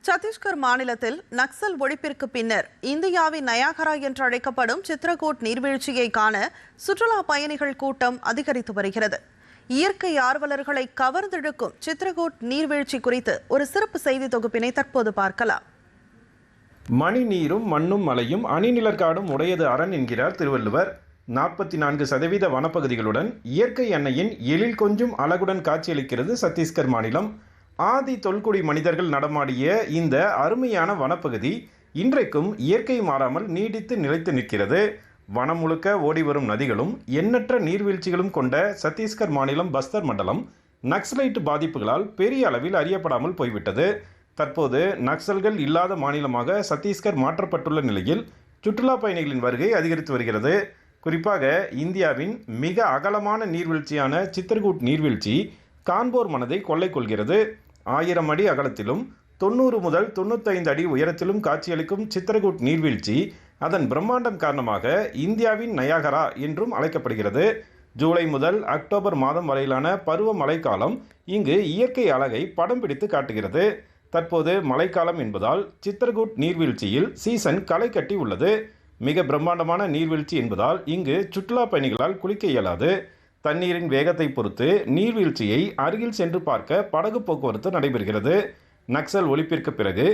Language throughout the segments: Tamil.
சத்தீஸ்கர் மாநிலத்தில் நக்சல் ஒழிப்பிற்கு பின்னர் இந்தியாவின் நயாகரா என்று அழைக்கப்படும் சித்ரகூட் நீர்வீழ்ச்சியை காண சுற்றுலா பயணிகள் கூட்டம் அதிகரித்து வருகிறது. இயற்கை ஆர்வலர்களை கவர்ந்தெழுக்கும் சித்ரகூட் நீர்வீழ்ச்சி குறித்து ஒரு சிறப்பு செய்தி தொகுப்பினை தற்போது பார்க்கலாம். மணி நீரும் மண்ணும் மலையும் அணிநிலர்காடும் உடையது அரண் என்கிறார் திருவள்ளுவர். 44% வனப்பகுதிகளுடன் இயற்கை அன்னையின் எழில் கொஞ்சும் அழகுடன் காட்சியளிக்கிறது சத்தீஸ்கர் மாநிலம். ஆதி தொல்குடி மனிதர்கள் நடமாடிய இந்த அருமையான வனப்பகுதி இன்றைக்கும் இயற்கை மாறாமல் நீடித்து நிலைத்து நிற்கிறது. வனம் முழுக்க ஓடிவரும் நதிகளும் எண்ணற்ற நீர்வீழ்ச்சிகளும் கொண்ட சத்தீஸ்கர் மாநிலம் பஸ்தர் மண்டலம் நக்சலைட் பாதிப்புகளால் பெரிய அளவில் அறியப்படாமல் போய்விட்டது. தற்போது நக்சல்கள் இல்லாத மாநிலமாக சத்தீஸ்கர் மாற்றப்பட்டுள்ள நிலையில் சுற்றுலா பயணிகளின் வருகை அதிகரித்து வருகிறது. குறிப்பாக இந்தியாவின் மிக அகலமான நீர்வீழ்ச்சியான சித்ரகூட் நீர்வீழ்ச்சி காண்போர் மனதை கொள்ளை கொள்கிறது. 1000 அடி அகலத்திலும் 90 முதல் 95 அடி உயரத்திலும் காட்சியளிக்கும் சித்ரகூட் நீர்வீழ்ச்சி அதன் பிரம்மாண்டம் காரணமாக இந்தியாவின் நயாகரா என்றும் அழைக்கப்படுகிறது. ஜூலை முதல் அக்டோபர் மாதம் வரையிலான பருவ மழைக்காலம் இங்கு இயற்கை அழகை படம் பிடித்து காட்டுகிறது. தற்போது மழைக்காலம் என்பதால் சித்ரகூட் நீர்வீழ்ச்சியில் சீசன் களை கட்டி உள்ளது. மிக பிரம்மாண்டமான நீர்வீழ்ச்சி என்பதால் இங்கு சுற்றுலா பயணிகளால் குளிக்க இயலாது. தண்ணீரின் வேகத்தை பொறுத்து நீர்வீழ்ச்சியை அருகில் சென்று பார்க்க படகு போக்குவரத்து நடைபெறுகிறது. நக்சல் ஒழிப்பிற்கு பிறகு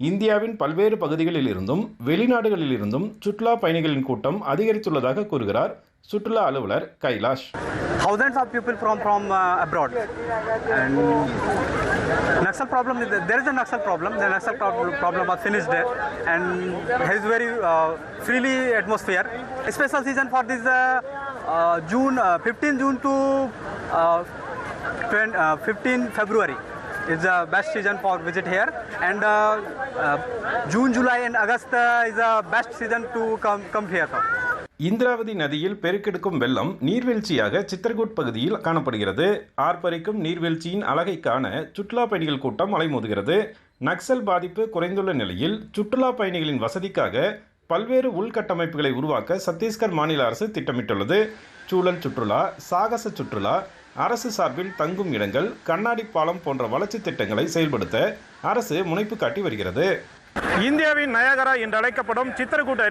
இந்தியாவின் பல்வேறு பகுதிகளில் இருந்தும் வெளிநாடுகளில் இருந்தும் சுற்றுலா பயணிகளின் கூட்டம் அதிகரித்துள்ளதாக கூறுகிறார் சுற்றுலா அலுவலர் Kailash. Thousands of people from abroad. And Naxal problem, there is a Naxal problem. The Naxal problem was finished there, and there is very freely atmosphere. A special season for this June, 15 June to 15 February is the best season for visit here, and June, July, and August is the best season to come here. Indravati நதியில் பெருக்கெடுக்கும் வெள்ளம் நீர்வீழ்ச்சியாக சித்ரகூட் பகுதியில் காணப்படுகிறது. ஆர்ப்பரிக்கும் நீர்வீழ்ச்சியின் அழகை காண சுற்றுலா பயணிகள் கூட்டம் அலைமோதுகிறது. நக்சல் பாதிப்பு குறைந்துள்ள நிலையில் சுற்றுலா பயணிகளின் வசதிக்காக பல்வேறு உள்கட்டமைப்புகளை உருவாக்க சத்தீஸ்கர் மாநில அரசு திட்டமிட்டுள்ளது. சூழல் சுற்றுலா, சாகச சுற்றுலா, அரசு சார்பில் தங்கும் இடங்கள், கண்ணாடி பாலம் போன்ற வளர்ச்சி திட்டங்களை செயல்படுத்த அரசு முனைப்பு காட்டி வருகிறது. இந்தியாவின் நயாகரா என்று அழைக்கப்படும் சித்ரகூட்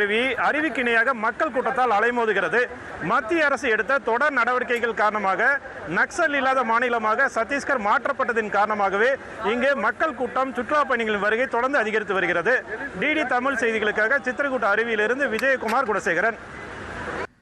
அருவிக்கு இணையாக மக்கள் கூட்டத்தால் அலைமோதுகிறது. மத்திய அரசு எடுத்த தொடர் நடவடிக்கைகள் காரணமாக நக்சல் இல்லாத மாநிலமாக சத்தீஸ்கர் மாற்றப்பட்டதின் காரணமாகவே இங்கு மக்கள் கூட்டம், சுற்றுலா பயணிகளின் வருகை தொடர்ந்து அதிகரித்து வருகிறது. டிடி தமிழ் செய்திகளுக்காக சித்ரகூட் அருவியிலிருந்து விஜயகுமார் குணசேகரன்.